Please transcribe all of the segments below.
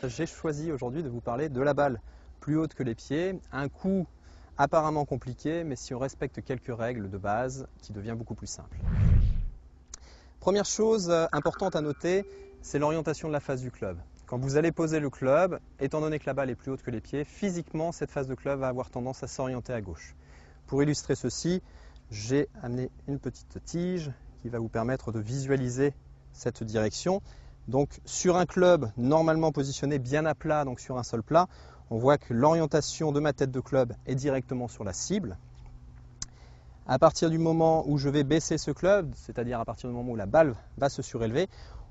J'ai choisi aujourd'hui de vous parler de la balle plus haute que les pieds, un coup apparemment compliqué, mais si on respecte quelques règles de base, qui devient beaucoup plus simple. Première chose importante à noter, c'est l'orientation de la face du club. Quand vous allez poser le club, étant donné que la balle est plus haute que les pieds, physiquement, cette face de club va avoir tendance à s'orienter à gauche. Pour illustrer ceci, j'ai amené une petite tige qui va vous permettre de visualiser cette direction. Donc sur un club normalement positionné bien à plat, donc sur un sol plat, on voit que l'orientation de ma tête de club est directement sur la cible. À partir du moment où je vais baisser ce club, c'est-à-dire à partir du moment où la balle va se surélever,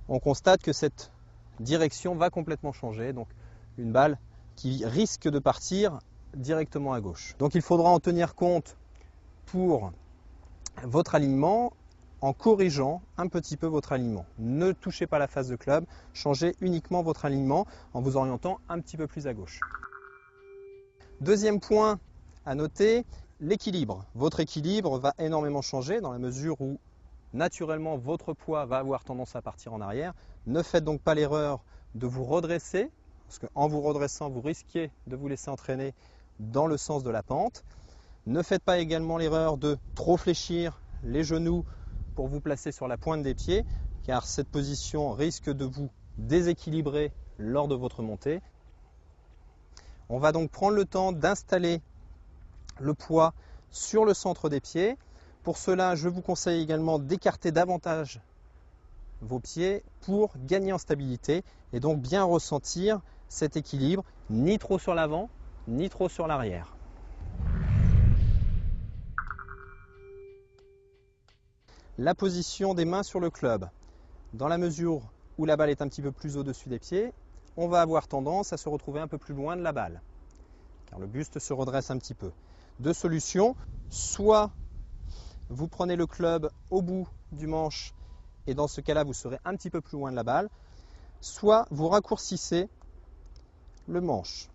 on constate que cette direction va complètement changer. Donc une balle qui risque de partir directement à gauche. Donc il faudra en tenir compte pour votre alignement en corrigeant un petit peu votre alignement. Ne touchez pas la face de club, changez uniquement votre alignement en vous orientant un petit peu plus à gauche. Deuxième point à noter, l'équilibre. Votre équilibre va énormément changer dans la mesure où naturellement votre poids va avoir tendance à partir en arrière. Ne faites donc pas l'erreur de vous redresser, parce qu'en vous redressant, vous risquez de vous laisser entraîner dans le sens de la pente. Ne faites pas également l'erreur de trop fléchir les genoux pour vous placer sur la pointe des pieds, car cette position risque de vous déséquilibrer lors de votre montée. On va donc prendre le temps d'installer le poids sur le centre des pieds. Pour cela, je vous conseille également d'écarter davantage vos pieds pour gagner en stabilité et donc bien ressentir cet équilibre, ni trop sur l'avant, ni trop sur l'arrière. La position des mains sur le club. Dans la mesure où la balle est un petit peu plus au-dessus des pieds, on va avoir tendance à se retrouver un peu plus loin de la balle, car le buste se redresse un petit peu. Deux solutions, soit vous prenez le club au bout du manche et dans ce cas-là vous serez un petit peu plus loin de la balle, soit vous raccourcissez le manche.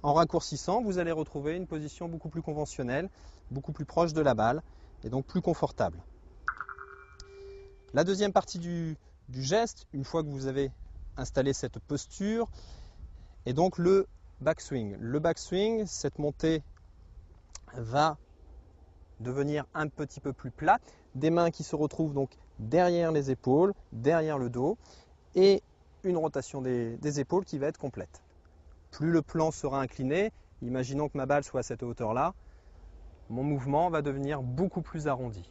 En raccourcissant, vous allez retrouver une position beaucoup plus conventionnelle, beaucoup plus proche de la balle et donc plus confortable. La deuxième partie du geste, une fois que vous avez installé cette posture, est donc le backswing. Le backswing, cette montée va devenir un petit peu plus plat, des mains qui se retrouvent donc derrière les épaules, derrière le dos, et une rotation des épaules qui va être complète. Plus le plan sera incliné, imaginons que ma balle soit à cette hauteur-là, mon mouvement va devenir beaucoup plus arrondi.